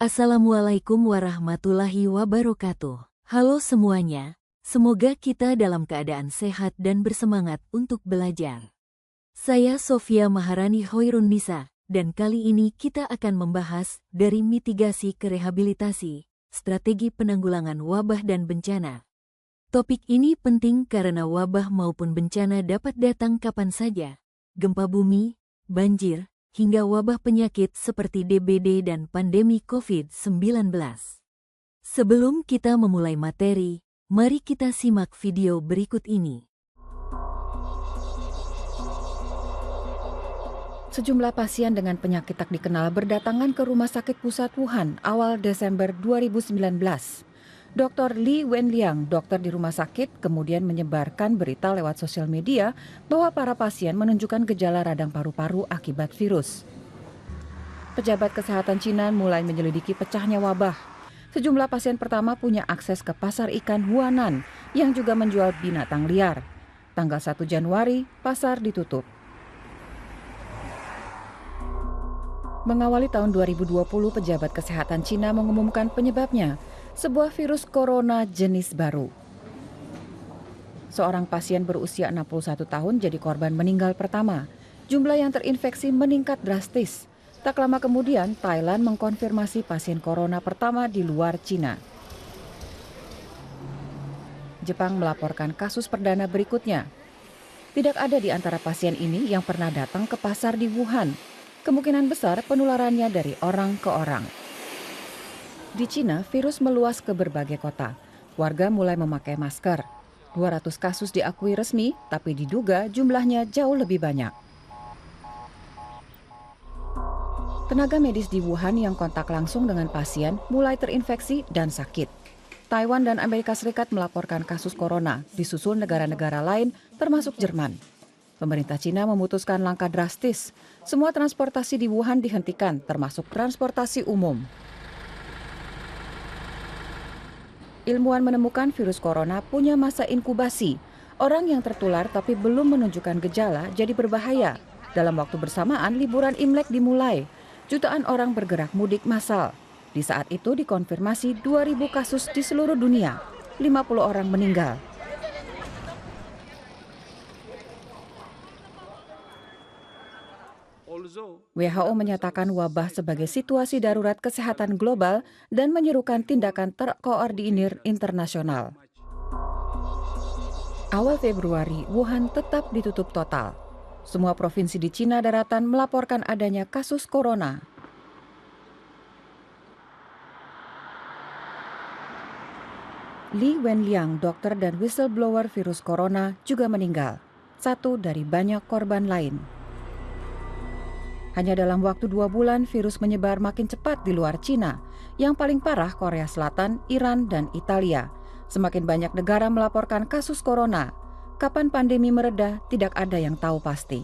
Assalamualaikum warahmatullahi wabarakatuh. Halo semuanya, semoga kita dalam keadaan sehat dan bersemangat untuk belajar. Saya Sofia Maharani Hoirunisa, dan kali ini kita akan membahas dari mitigasi ke rehabilitasi, strategi penanggulangan wabah dan bencana. Topik ini penting karena wabah maupun bencana dapat datang kapan saja. Gempa bumi, banjir, hingga wabah penyakit seperti DBD dan pandemi COVID-19. Sebelum kita memulai materi, mari kita simak video berikut ini. Sejumlah pasien dengan penyakit tak dikenal berdatangan ke Rumah Sakit Pusat Wuhan awal Desember 2019. Dr. Li Wenliang, dokter di rumah sakit, kemudian menyebarkan berita lewat sosial media bahwa para pasien menunjukkan gejala radang paru-paru akibat virus. Pejabat kesehatan Cina mulai menyelidiki pecahnya wabah. Sejumlah pasien pertama punya akses ke pasar ikan Huanan yang juga menjual binatang liar. Tanggal 1 Januari, pasar ditutup. Mengawali tahun 2020, pejabat kesehatan Cina mengumumkan penyebabnya, sebuah virus corona jenis baru. Seorang pasien berusia 61 tahun jadi korban meninggal pertama. Jumlah yang terinfeksi meningkat drastis. Tak lama kemudian, Thailand mengkonfirmasi pasien corona pertama di luar Cina. Jepang melaporkan kasus perdana berikutnya. Tidak ada di antara pasien ini yang pernah datang ke pasar di Wuhan. Kemungkinan besar penularannya dari orang ke orang. Di Cina, virus meluas ke berbagai kota. Warga mulai memakai masker. 200 kasus diakui resmi, tapi diduga jumlahnya jauh lebih banyak. Tenaga medis di Wuhan yang kontak langsung dengan pasien mulai terinfeksi dan sakit. Taiwan dan Amerika Serikat melaporkan kasus corona, disusul negara-negara lain termasuk Jerman. Pemerintah Cina memutuskan langkah drastis. Semua transportasi di Wuhan dihentikan, termasuk transportasi umum. Ilmuwan menemukan virus corona punya masa inkubasi. Orang yang tertular tapi belum menunjukkan gejala jadi berbahaya. Dalam waktu bersamaan, liburan Imlek dimulai. Jutaan orang bergerak mudik massal. Di saat itu dikonfirmasi 2.000 kasus di seluruh dunia. 50 orang meninggal. WHO menyatakan wabah sebagai situasi darurat kesehatan global dan menyerukan tindakan terkoordinir internasional. Awal Februari, Wuhan tetap ditutup total. Semua provinsi di Cina daratan melaporkan adanya kasus corona. Li Wenliang, dokter dan whistleblower virus corona, juga meninggal. Satu dari banyak korban lain. Hanya dalam waktu 2 bulan, virus menyebar makin cepat di luar Cina. Yang paling parah Korea Selatan, Iran, dan Italia. Semakin banyak negara melaporkan kasus corona. Kapan pandemi mereda, tidak ada yang tahu pasti.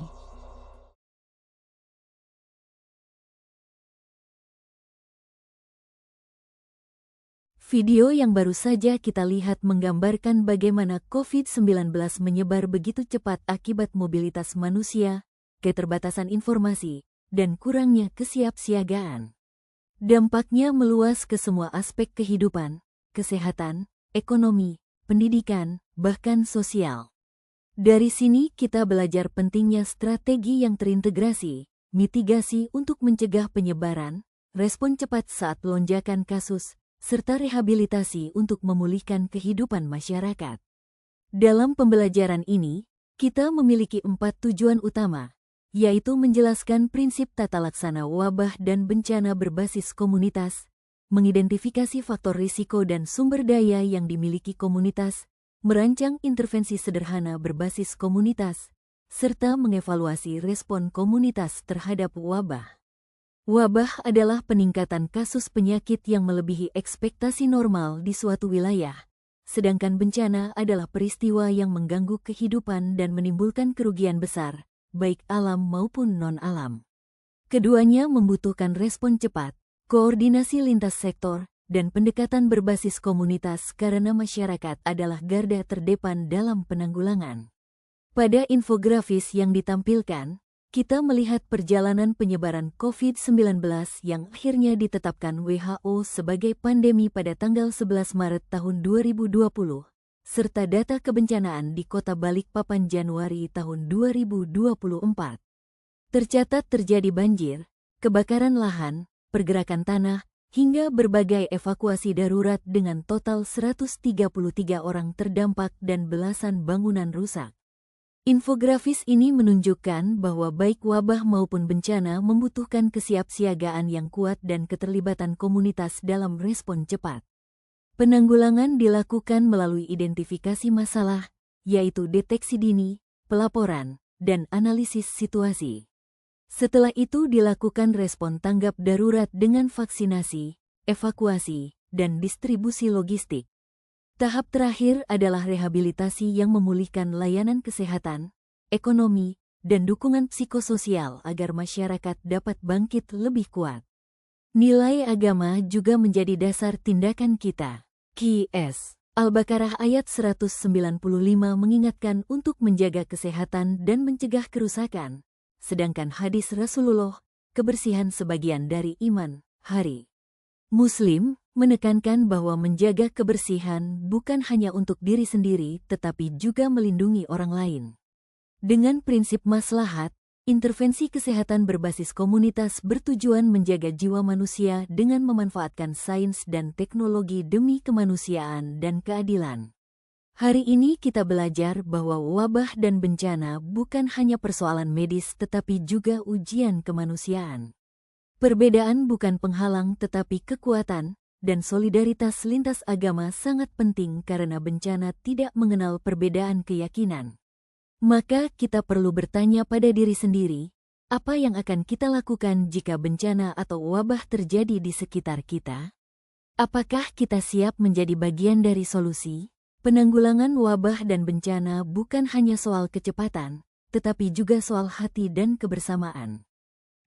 Video yang baru saja kita lihat menggambarkan bagaimana COVID-19 menyebar begitu cepat akibat mobilitas manusia, keterbatasan informasi, dan kurangnya kesiapsiagaan. Dampaknya meluas ke semua aspek kehidupan, kesehatan, ekonomi, pendidikan, bahkan sosial. Dari sini kita belajar pentingnya strategi yang terintegrasi, mitigasi untuk mencegah penyebaran, respon cepat saat lonjakan kasus, serta rehabilitasi untuk memulihkan kehidupan masyarakat. Dalam pembelajaran ini, kita memiliki 4 tujuan utama, yaitu menjelaskan prinsip tata laksana wabah dan bencana berbasis komunitas, mengidentifikasi faktor risiko dan sumber daya yang dimiliki komunitas, merancang intervensi sederhana berbasis komunitas, serta mengevaluasi respon komunitas terhadap wabah. Wabah adalah peningkatan kasus penyakit yang melebihi ekspektasi normal di suatu wilayah, sedangkan bencana adalah peristiwa yang mengganggu kehidupan dan menimbulkan kerugian besar, baik alam maupun non-alam. Keduanya membutuhkan respon cepat, koordinasi lintas sektor, dan pendekatan berbasis komunitas karena masyarakat adalah garda terdepan dalam penanggulangan. Pada infografis yang ditampilkan, kita melihat perjalanan penyebaran COVID-19 yang akhirnya ditetapkan WHO sebagai pandemi pada tanggal 11 Maret tahun 2020, serta data kebencanaan di Kota Balikpapan Januari tahun 2024. Tercatat terjadi banjir, kebakaran lahan, pergerakan tanah, hingga berbagai evakuasi darurat dengan total 133 orang terdampak dan belasan bangunan rusak. Infografis ini menunjukkan bahwa baik wabah maupun bencana membutuhkan kesiapsiagaan yang kuat dan keterlibatan komunitas dalam respon cepat. Penanggulangan dilakukan melalui identifikasi masalah, yaitu deteksi dini, pelaporan, dan analisis situasi. Setelah itu dilakukan respon tanggap darurat dengan vaksinasi, evakuasi, dan distribusi logistik. Tahap terakhir adalah rehabilitasi yang memulihkan layanan kesehatan, ekonomi, dan dukungan psikososial agar masyarakat dapat bangkit lebih kuat. Nilai agama juga menjadi dasar tindakan kita. Qs. Al-Baqarah ayat 195 mengingatkan untuk menjaga kesehatan dan mencegah kerusakan, sedangkan hadis Rasulullah, kebersihan sebagian dari iman, hari. Muslim menekankan bahwa menjaga kebersihan bukan hanya untuk diri sendiri tetapi juga melindungi orang lain. Dengan prinsip maslahat, intervensi kesehatan berbasis komunitas bertujuan menjaga jiwa manusia dengan memanfaatkan sains dan teknologi demi kemanusiaan dan keadilan. Hari ini kita belajar bahwa wabah dan bencana bukan hanya persoalan medis tetapi juga ujian kemanusiaan. Perbedaan bukan penghalang tetapi kekuatan, dan solidaritas lintas agama sangat penting karena bencana tidak mengenal perbedaan keyakinan. Maka kita perlu bertanya pada diri sendiri, apa yang akan kita lakukan jika bencana atau wabah terjadi di sekitar kita? Apakah kita siap menjadi bagian dari solusi? Penanggulangan wabah dan bencana bukan hanya soal kecepatan, tetapi juga soal hati dan kebersamaan.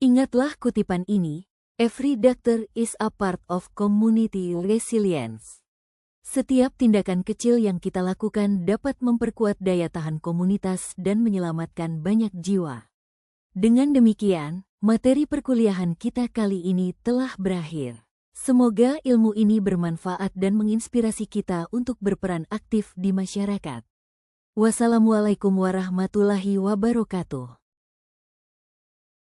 Ingatlah kutipan ini, "Every doctor is a part of community resilience." Setiap tindakan kecil yang kita lakukan dapat memperkuat daya tahan komunitas dan menyelamatkan banyak jiwa. Dengan demikian, materi perkuliahan kita kali ini telah berakhir. Semoga ilmu ini bermanfaat dan menginspirasi kita untuk berperan aktif di masyarakat. Wassalamualaikum warahmatullahi wabarakatuh.